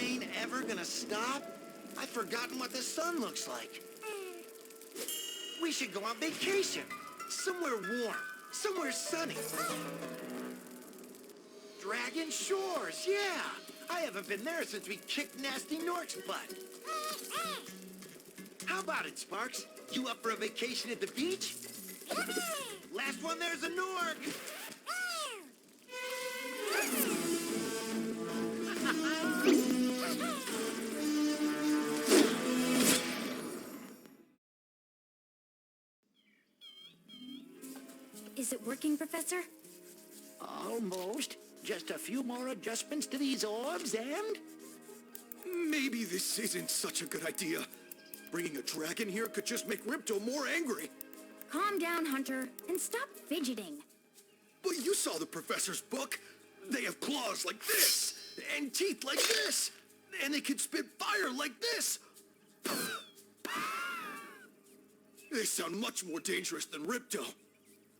rain ever gonna stop? I've forgotten what the sun looks like. We should go on vacation. Somewhere warm. Somewhere sunny. Dragon Shores, yeah. I haven't been there since we kicked Nasty Nork's butt. How about it, Sparks? You up for a vacation at the beach? Last one there's a Nork. Is it working, Professor? Almost. Just a few more adjustments to these orbs and... Maybe this isn't such a good idea. Bringing a dragon here could just make Ripto more angry. Calm down, Hunter, and stop fidgeting. But you saw the professor's book. They have claws like this, and teeth like this, and they can spit fire like this. They sound much more dangerous than Ripto.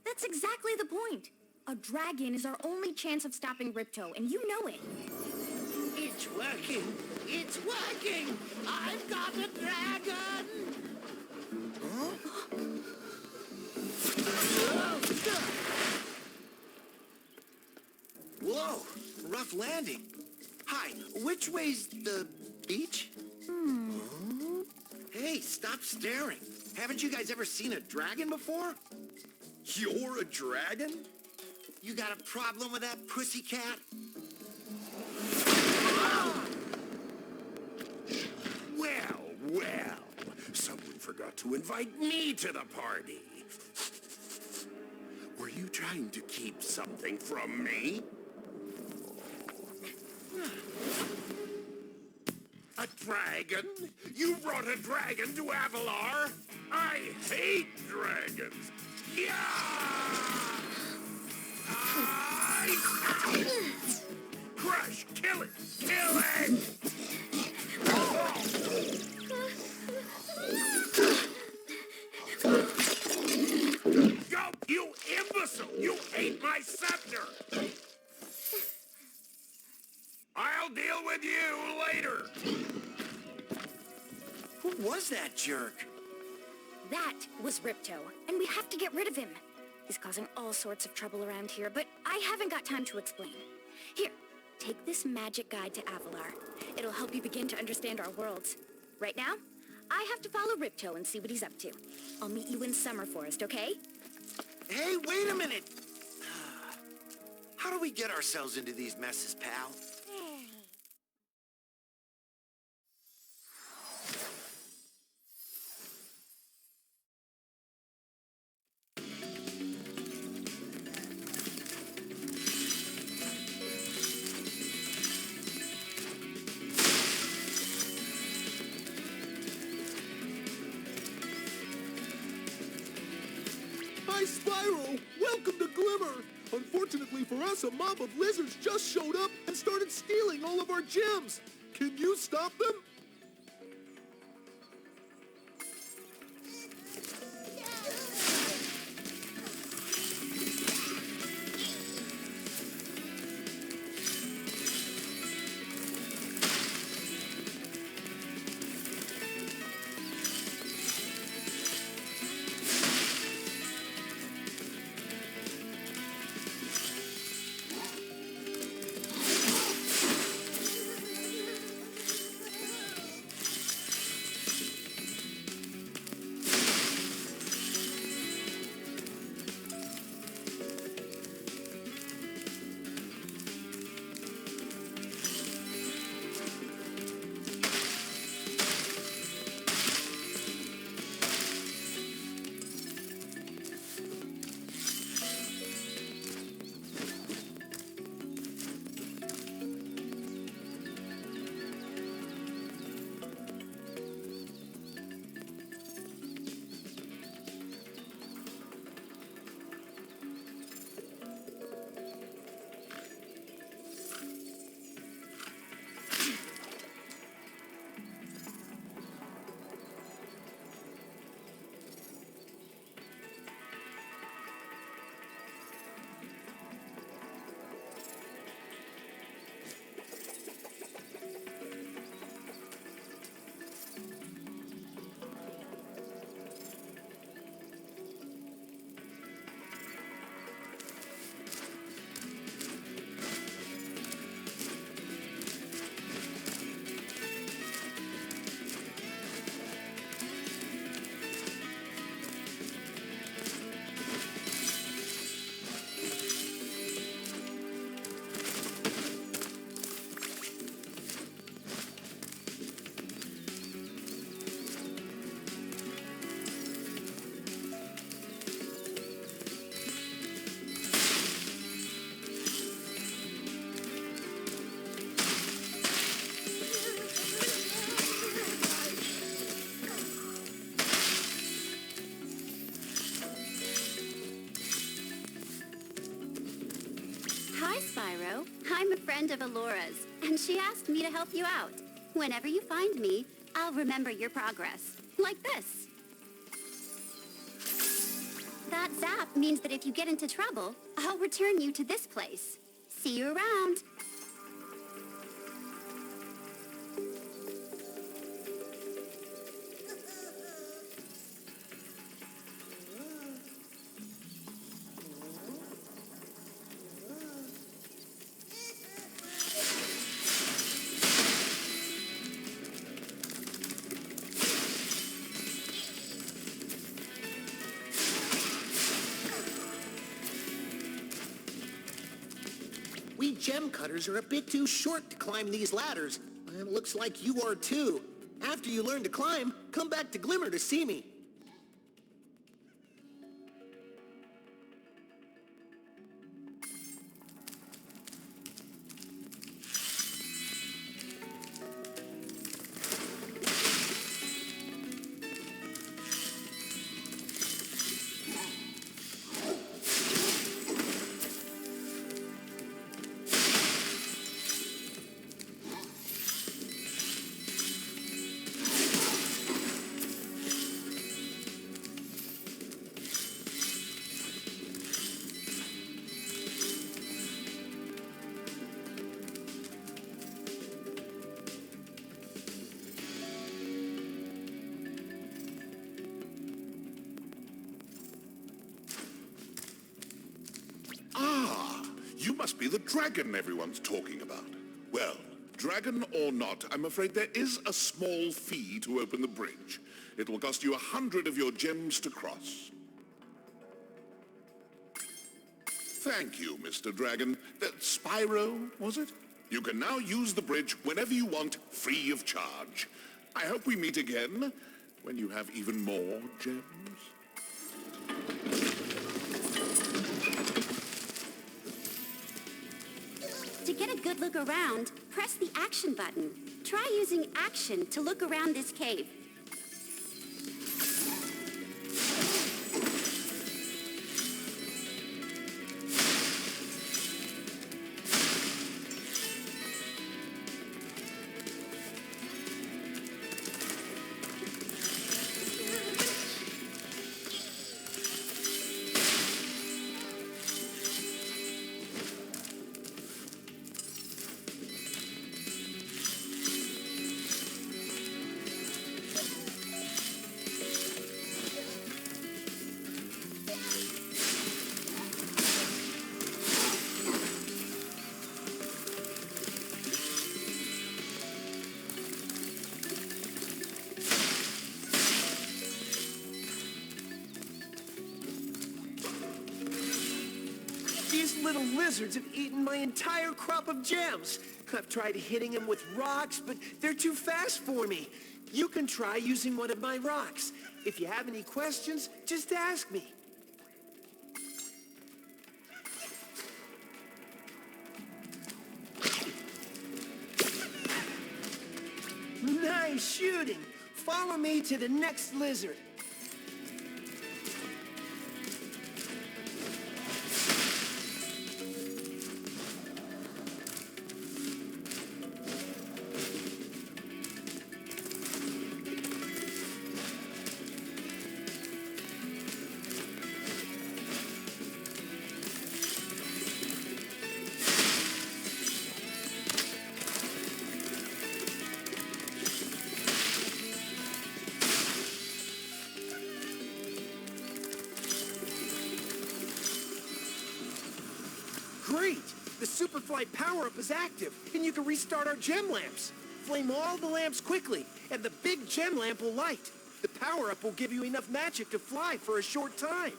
That's exactly the point. A dragon is our only chance of stopping Ripto, and you know it. It's working! It's working! I've got a dragon! Huh? Whoa, rough landing. Hi, which way's the beach? Hey, stop staring. Haven't you guys ever seen a dragon before? You're a dragon? You got a problem with that, pussycat? Well, well. Someone forgot to invite me to the party. Were you trying to keep something from me? A dragon? You brought a dragon to Avalor? I hate dragons. Yeah! Crush! Kill it! Kill it! Go, you imbecile! You ate my scepter! I'll deal with you later! Who was that jerk? That was Ripto, and we have to get rid of him. He's causing all sorts of trouble around here, but I haven't got time to explain. Here, take this magic guide to Avalor. It'll help you begin to understand our worlds. Right now, I have to follow Ripto and see what he's up to. I'll meet you in Summer Forest, okay? Hey, wait a minute! How do we get ourselves into these messes, pal? Hi, Spyro! Welcome to Glimmer! Unfortunately for us, a mob of lizards just showed up and started stealing all of our gems. Can you stop them? Hi, Spyro. I'm a friend of Alora's, and she asked me to help you out. Whenever you find me, I'll remember your progress. Like this. That zap means that if you get into trouble, I'll return you to this place. See you around. We gem cutters are a bit too short to climb these ladders, and it looks like you are too. After you learn to climb, come back to Glimmer to see me. You must be the dragon everyone's talking about. Well, dragon or not, I'm afraid there is a small fee to open the bridge. It will cost you 100 of your gems to cross. Thank you, Mr. Dragon. Spyro, was it? You can now use the bridge whenever you want, free of charge. I hope we meet again when you have even more gems. To get a good look around, press the action button. Try using action to look around this cave. These little lizards have eaten my entire crop of gems. I've tried hitting them with rocks, but they're too fast for me. You can try using one of my rocks. If you have any questions, just ask me. Nice shooting. Follow me to the next lizard. Great! The Superfly power-up is active, and you can restart our gem lamps. Flame all the lamps quickly, and the big gem lamp will light. The power-up will give you enough magic to fly for a short time.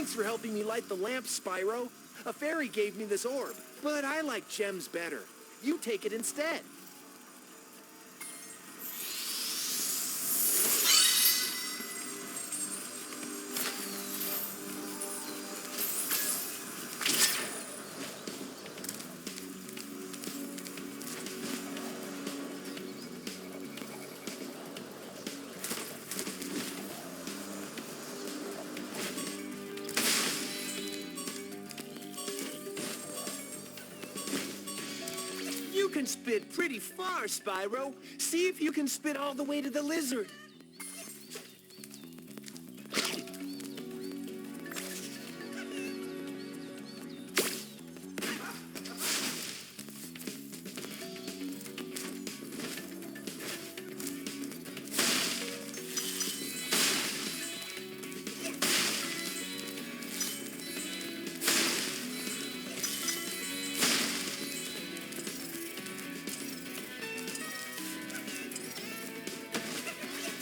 Thanks for helping me light the lamp, Spyro. A fairy gave me this orb, but I like gems better. You take it instead. You can spit pretty far, Spyro. See if you can spit all the way to the lizard.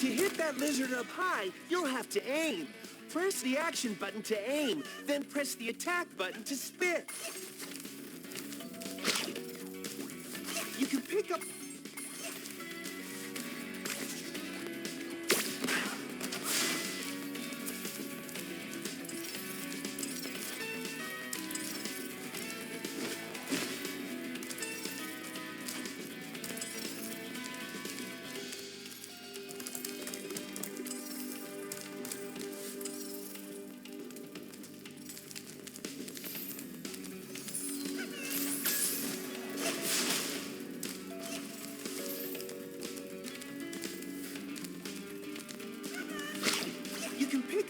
To hit that lizard up high, you'll have to aim. Press the action button to aim, then press the attack button to spit. You can pick up... You can pick...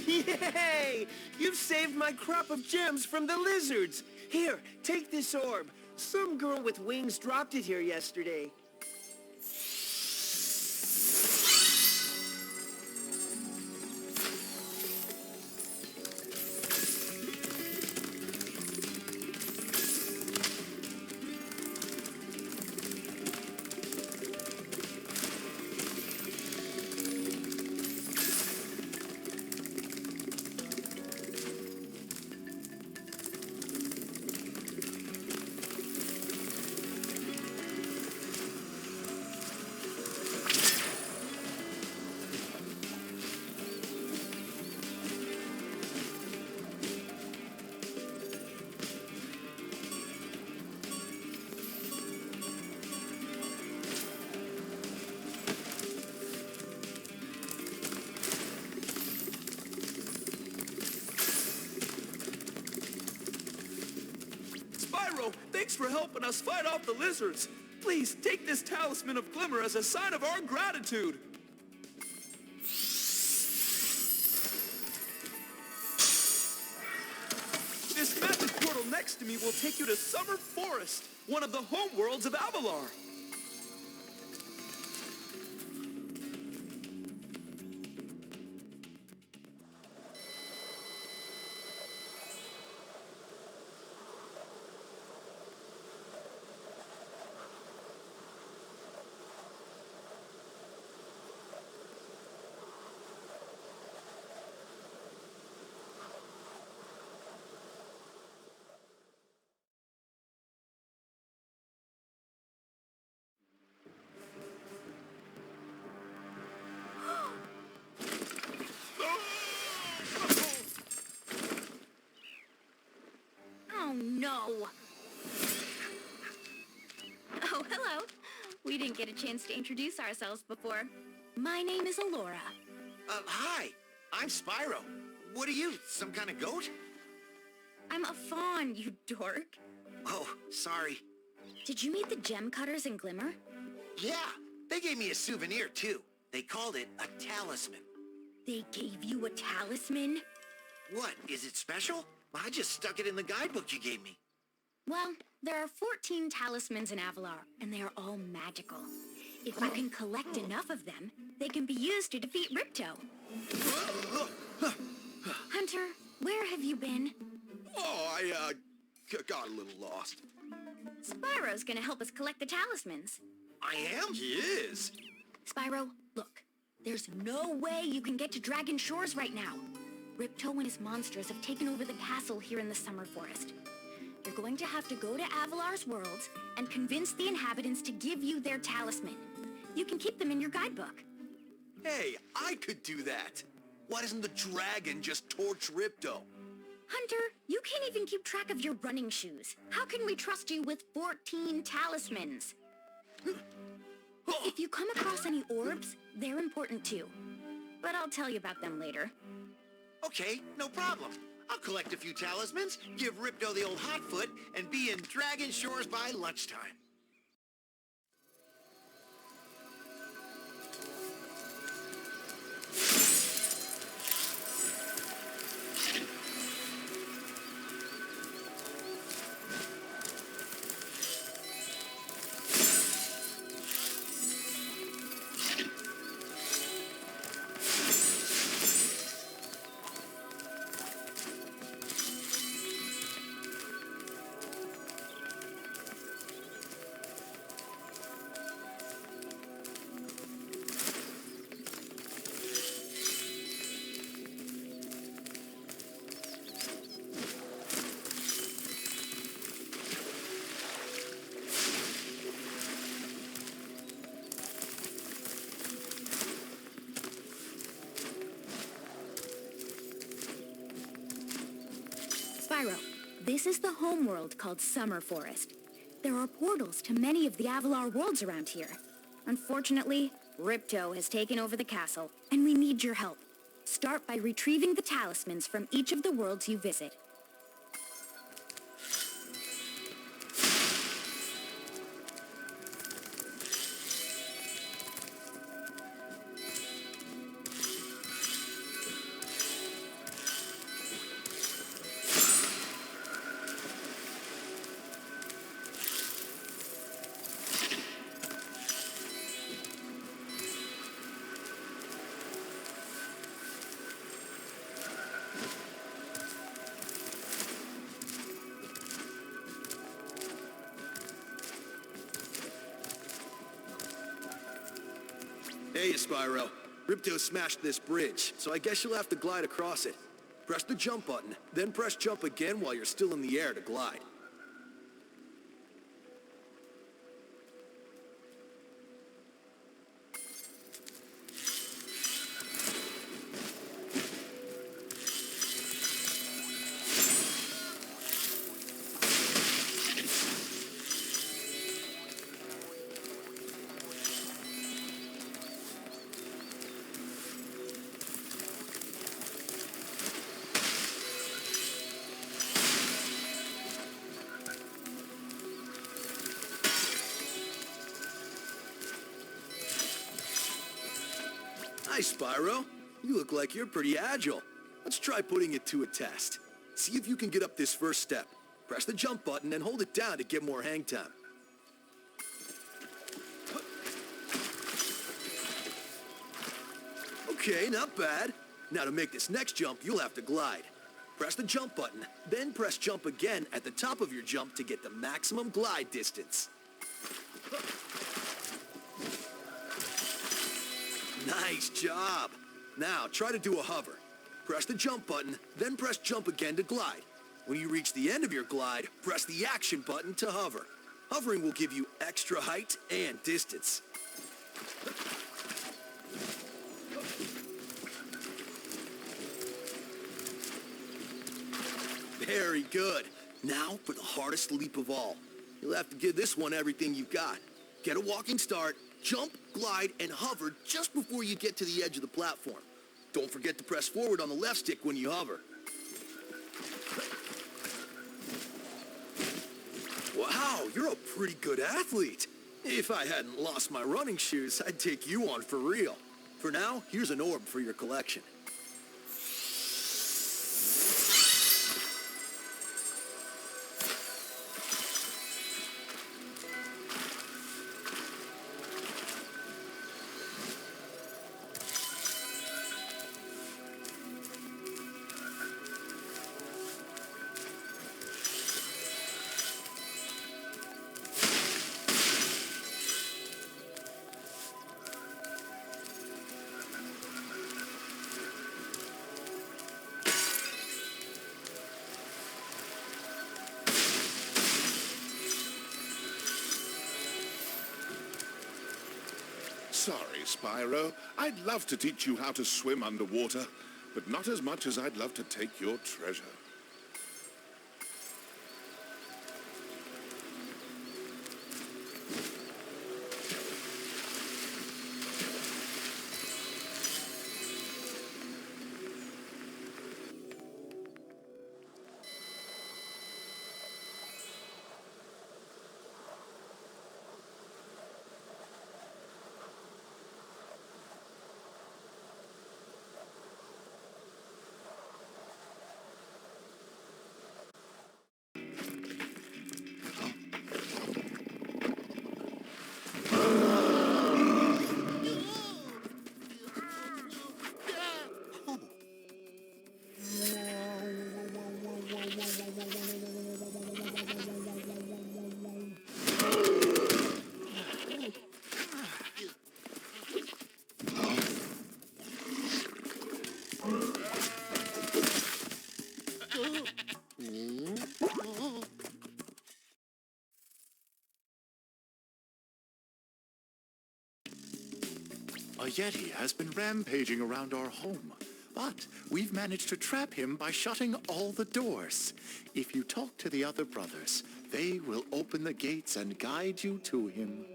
Yay! You've saved my crop of gems from the lizards. Here, take this orb. Some girl with wings dropped it here yesterday. Spyro, thanks for helping us fight off the lizards. Please take this talisman of glimmer as a sign of our gratitude. This magic portal next to me will take you to Summer Forest, one of the homeworlds of Avalor. didn't get a chance to introduce ourselves before. My name is Alora. Hi. I'm Spyro. What are you, some kind of goat? I'm a fawn, you dork. Oh, sorry. Did you meet the gem cutters in Glimmer? Yeah, they gave me a souvenir, too. They called it a talisman. They gave you a talisman? What, is it special? I just stuck it in the guidebook you gave me. Well, there are 14 talismans in Avalor, and they are all magical. If you can collect enough of them, they can be used to defeat Ripto. Hunter, where have you been? Oh, I got a little lost. Spyro's gonna help us collect the talismans. I am? He is. Spyro, look. There's no way you can get to Dragon Shores right now. Ripto and his monsters have taken over the castle here in the Summer Forest. You're going to have to go to Avalor's worlds and convince the inhabitants to give you their talisman. You can keep them in your guidebook. Hey, I could do that. Why doesn't the dragon just torch Ripto? Hunter, you can't even keep track of your running shoes. How can we trust you with 14 talismans? If you come across any orbs, they're important too. But I'll tell you about them later. Okay, no problem. I'll collect a few talismans, give Ripto the old hot foot, and be in Dragon Shores by lunchtime. Spyro, this is the homeworld called Summer Forest. There are portals to many of the Avalor worlds around here. Unfortunately, Ripto has taken over the castle, and we need your help. Start by retrieving the talismans from each of the worlds you visit. Hey, Spyro. Ripto smashed this bridge, so I guess you'll have to glide across it. Press the jump button, then press jump again while you're still in the air to glide. Nice, Spyro. You look like you're pretty agile. Let's try putting it to a test. See if you can get up this first step. Press the jump button and hold it down to get more hang time. Okay, not bad. Now to make this next jump, you'll have to glide. Press the jump button, then press jump again at the top of your jump to get the maximum glide distance. Nice job. Now, try to do a hover. Press the jump button, then press jump again to glide. When you reach the end of your glide, press the action button to hover. Hovering will give you extra height and distance. Very good. Now for the hardest leap of all. You'll have to give this one everything you've got. Get a walking start, jump, glide, and hover just before you get to the edge of the platform. Don't forget to press forward on the left stick when you hover. Wow, you're a pretty good athlete. If I hadn't lost my running shoes, I'd take you on for real. For now, here's an orb for your collection. Sorry, Spyro. I'd love to teach you how to swim underwater, but not as much as I'd love to take your treasure. A Yeti has been rampaging around our home, but we've managed to trap him by shutting all the doors. If you talk to the other brothers, they will open the gates and guide you to him.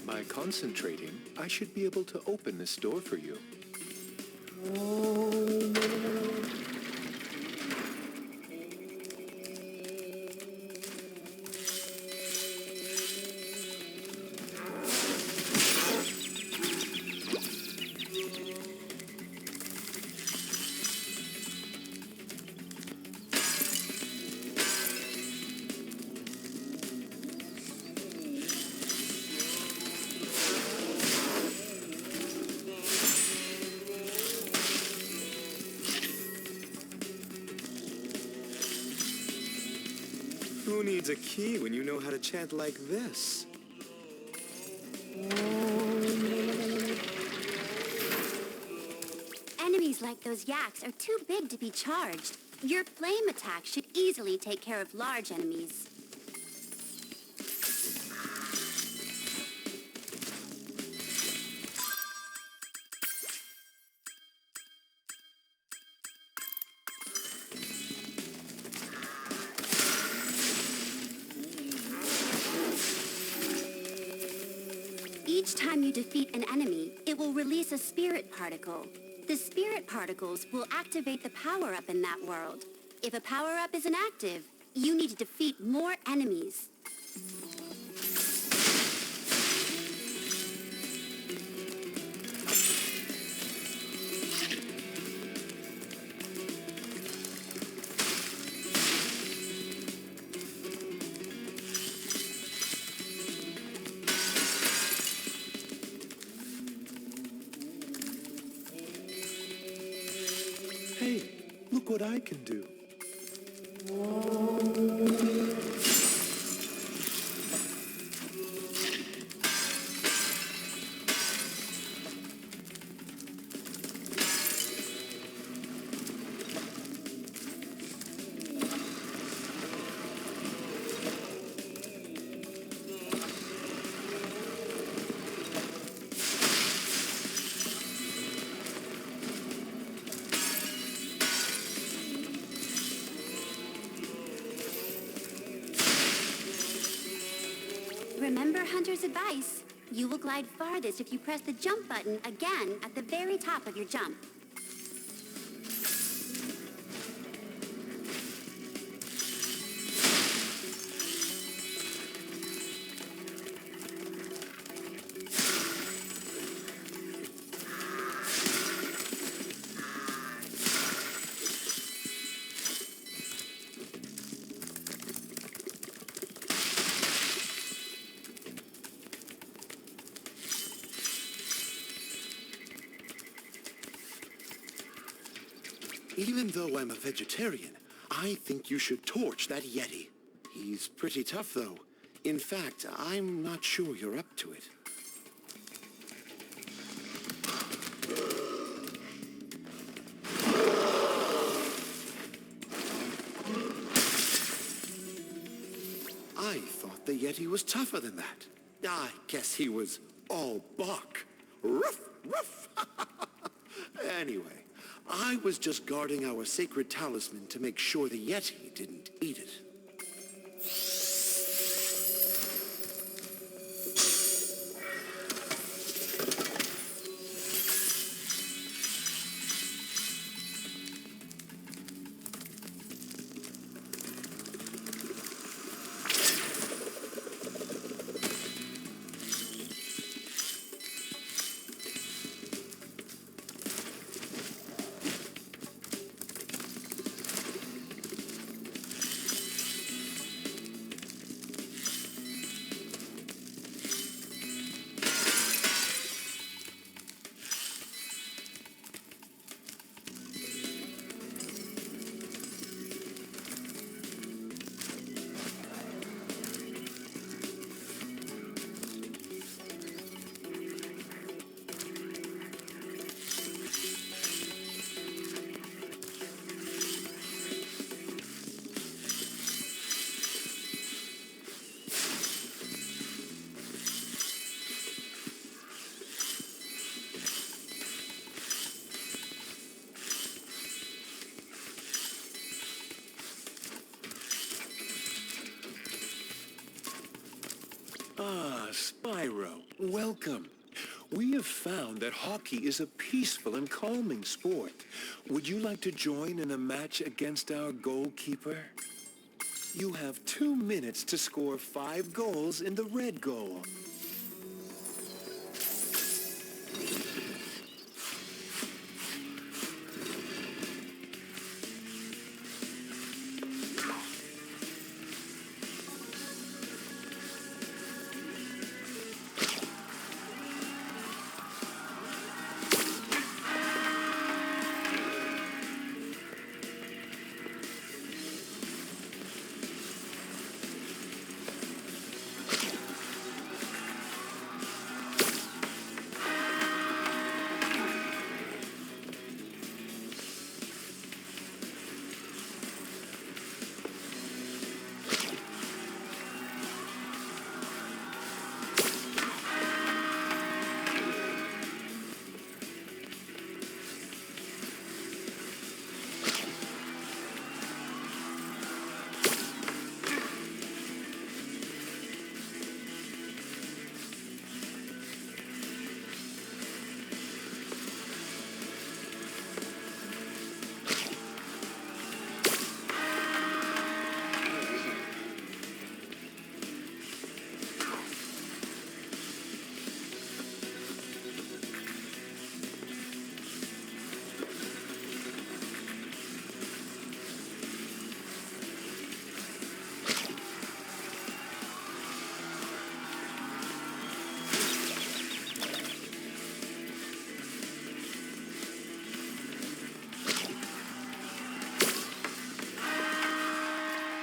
By concentrating, I should be able to open this door for you. Who needs a key when you know how to chant like this? Enemies like those yaks are too big to be charged. Your flame attack should easily take care of large enemies. Each time you defeat an enemy, it will release a spirit particle. The spirit particles will activate the power-up in that world. If a power-up isn't active, you need to defeat more enemies. Hey, look what I can do. Remember Hunter's advice. You will glide farthest if you press the jump button again at the very top of your jump. Even though I'm a vegetarian, I think you should torch that Yeti. He's pretty tough, though. In fact, I'm not sure you're up to it. I thought the Yeti was tougher than that. I guess he was all bark. Ruff, ruff. Anyway, I was just guarding our sacred talisman to make sure the Yeti didn't eat it. Ah, Spyro, welcome. We have found that hockey is a peaceful and calming sport. Would you like to join in a match against our goalkeeper? You have 2 minutes to score 5 goals in the red goal.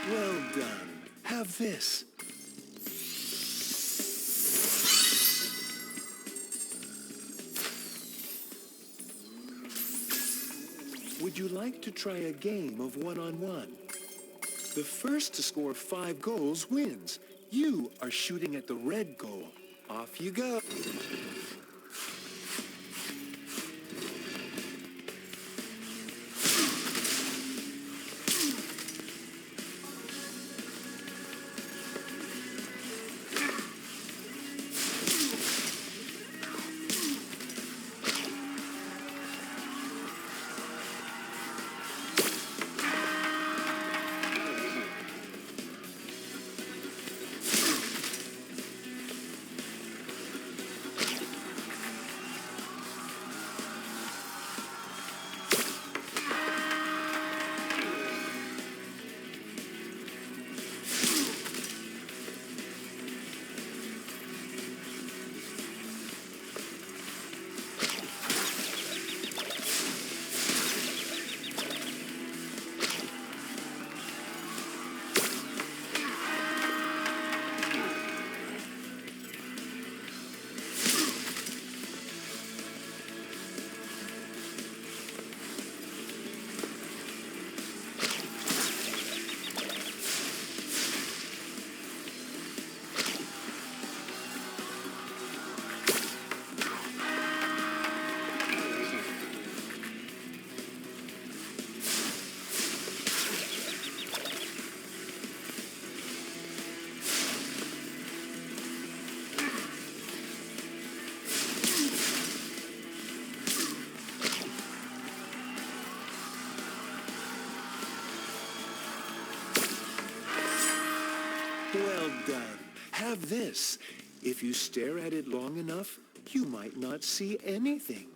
Well done. Have this. Would you like to try a game of one-on-one? The first to score 5 goals wins. You are shooting at the red goal. Off you go. Well done. Have this. If you stare at it long enough, you might not see anything.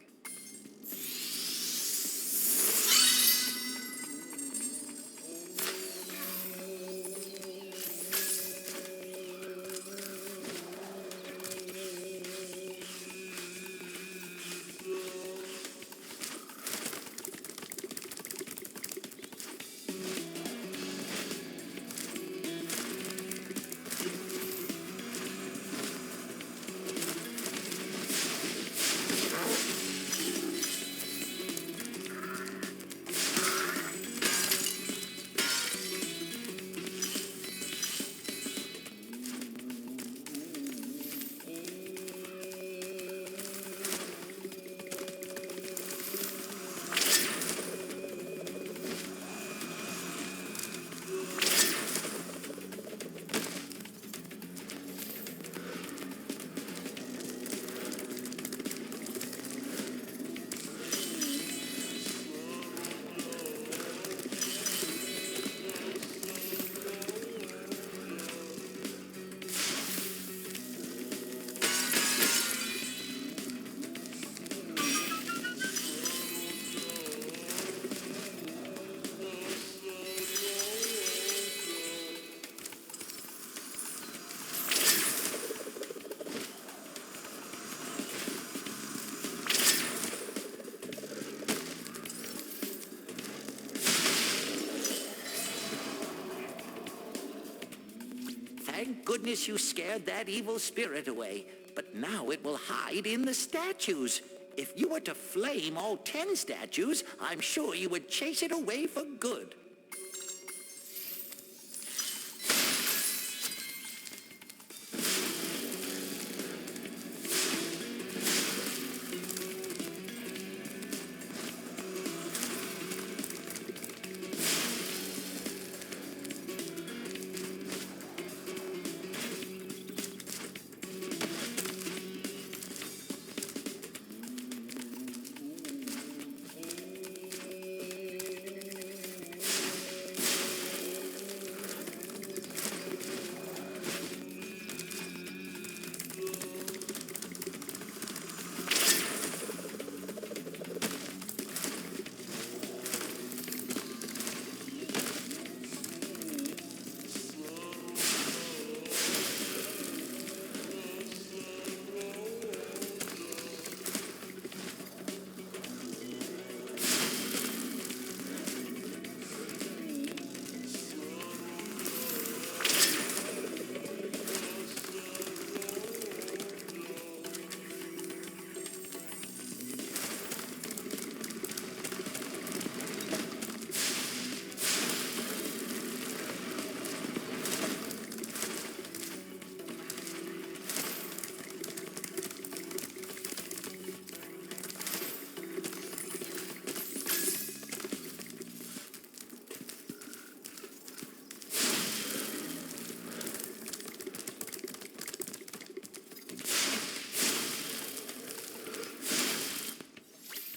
Thank goodness you scared that evil spirit away. But now it will hide in the statues. If you were to flame all 10 statues, I'm sure you would chase it away for good.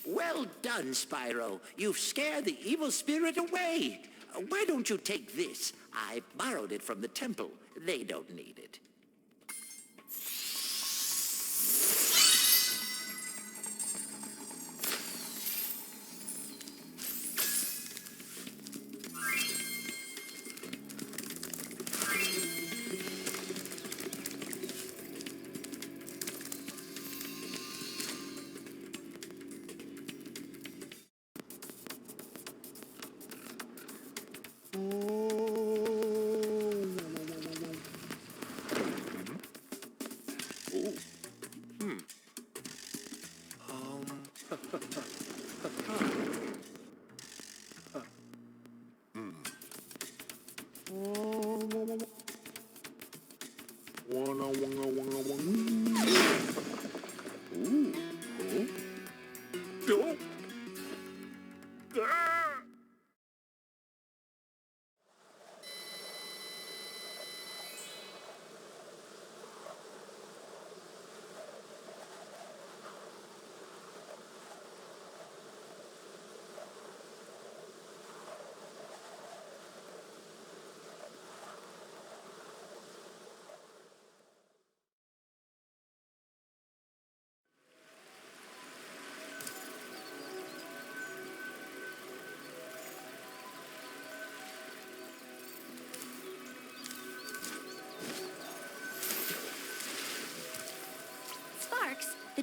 Well done, Spyro. You've scared the evil spirit away. Why don't you take this? I borrowed it from the temple. They don't need it.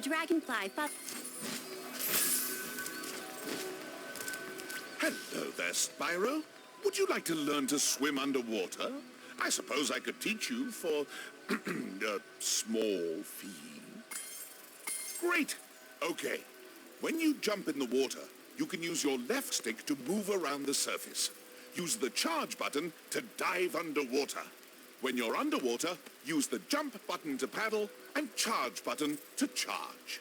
The dragonfly fought... Hello there, Spyro. Would you like to learn to swim underwater? I suppose I could teach you for a small fee. Great. Okay. When you jump in the water, you can use your left stick to move around the surface. Use the charge button to dive underwater. When you're underwater, use the jump button to paddle and charge button to charge.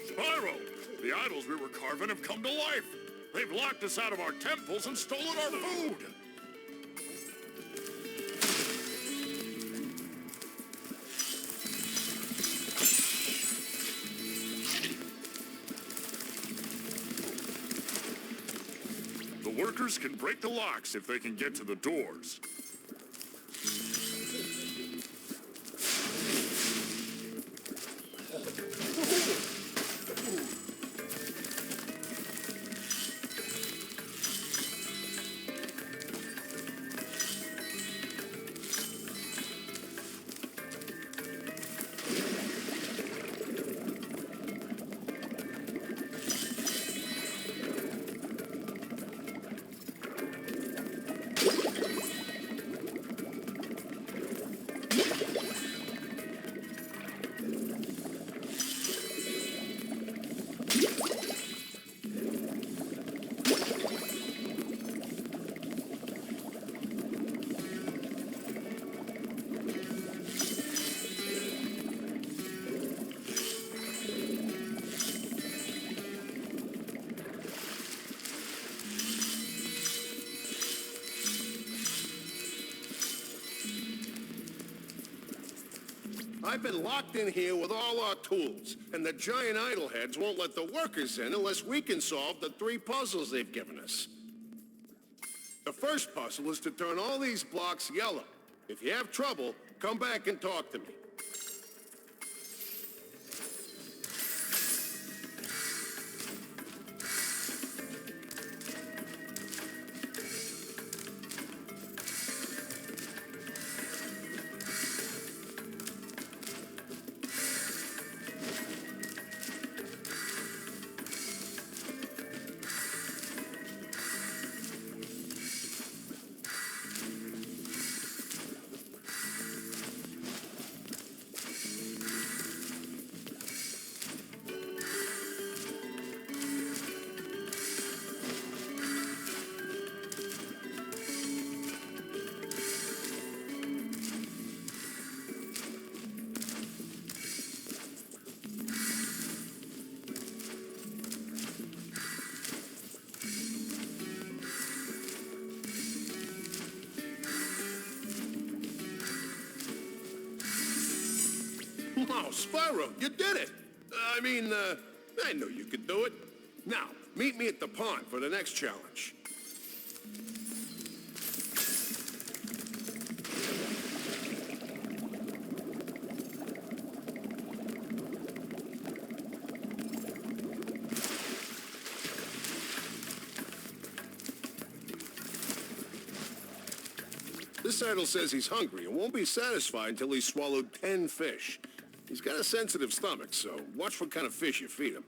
Spyro! The idols we were carving have come to life! They've locked us out of our temples and stolen our food! The workers can break the locks if they can get to the doors. I've been locked in here with all our tools, and the giant idol heads won't let the workers in unless we can solve the 3 puzzles they've given us. The first puzzle is to turn all these blocks yellow. If you have trouble, come back and talk to me. Wow, Spyro, you did it! I knew you could do it. Now, meet me at the pond for the next challenge. This idol says he's hungry and won't be satisfied until he's swallowed 10 fish. He's got a sensitive stomach, so watch what kind of fish you feed him.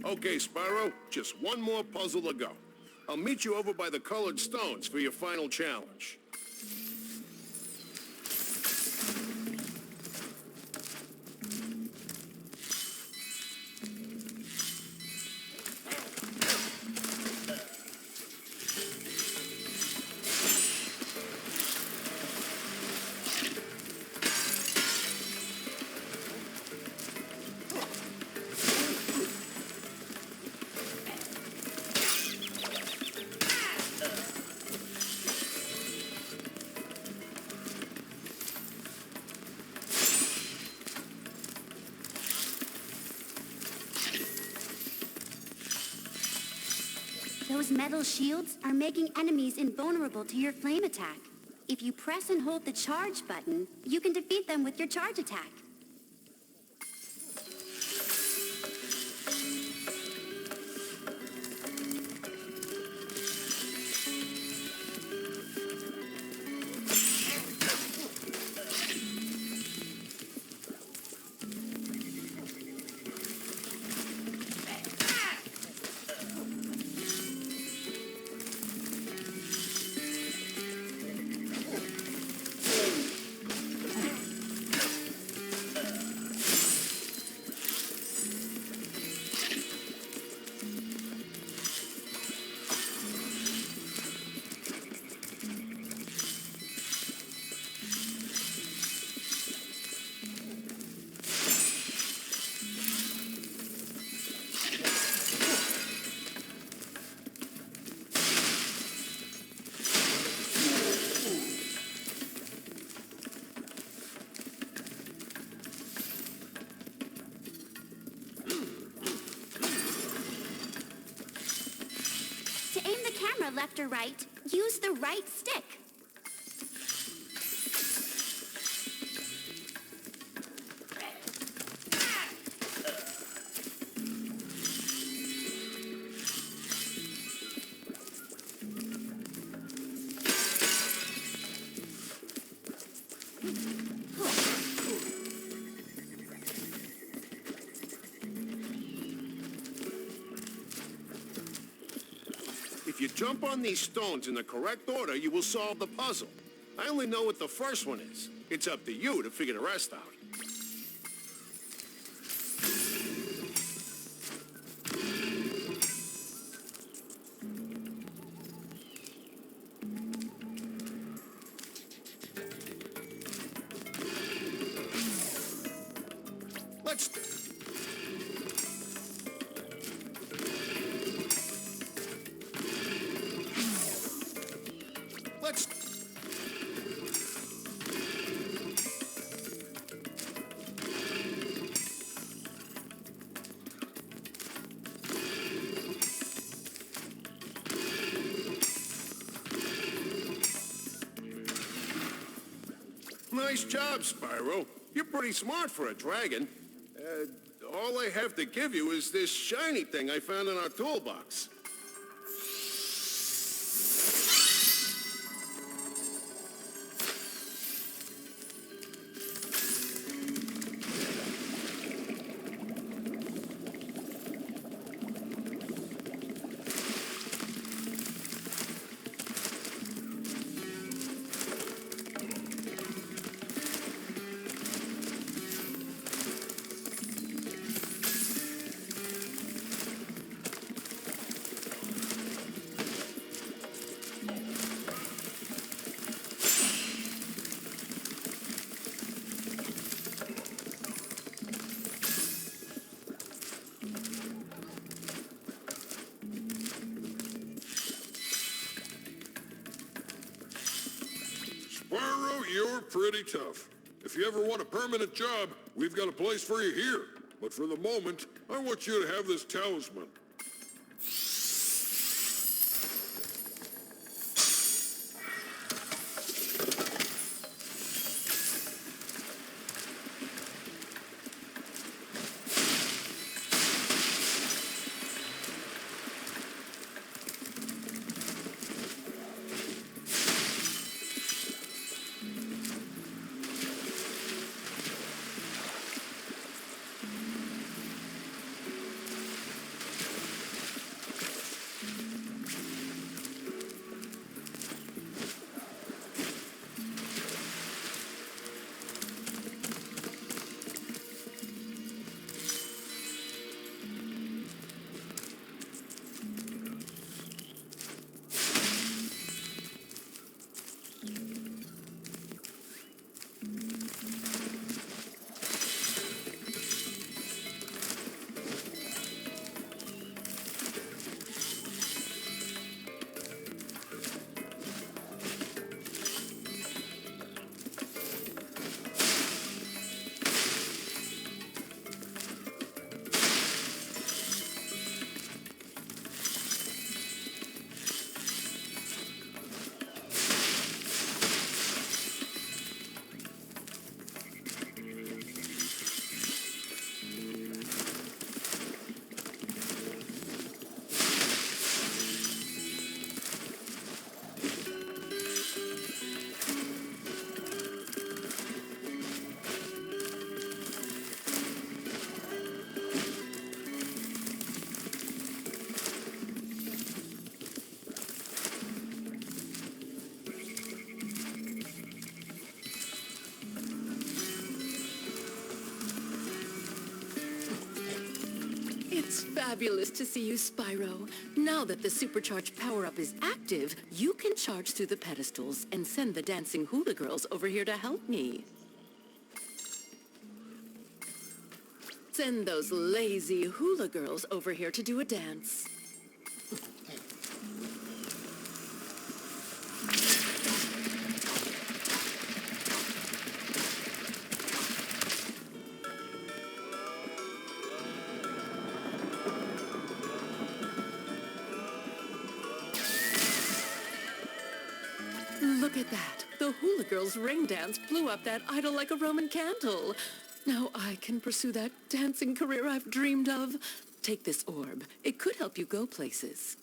Okay, Spyro, just one more puzzle to go. I'll meet you over by the colored stones for your final challenge. Those metal shields are making enemies invulnerable to your flame attack. If you press and hold the charge button, you can defeat them with your charge attack. To aim the camera left or right, use the right stick. If you jump on these stones in the correct order, you will solve the puzzle. I only know what the first one is. It's up to you to figure the rest out. Let's... Nice job, Spyro. You're pretty smart for a dragon. All I have to give you is this shiny thing I found in our toolbox. you're pretty tough. If you ever want a permanent job, we've got a place for you here. But for the moment, I want you to have this talisman. It's fabulous to see you, Spyro. Now that the supercharged power-up is active, you can charge through the pedestals and send the dancing hula girls over here to help me. Send those lazy hula girls over here to do a dance. Look at that. The hula girls' ring dance blew up that idol like a Roman candle. Now I can pursue that dancing career I've dreamed of. Take this orb. It could help you go places.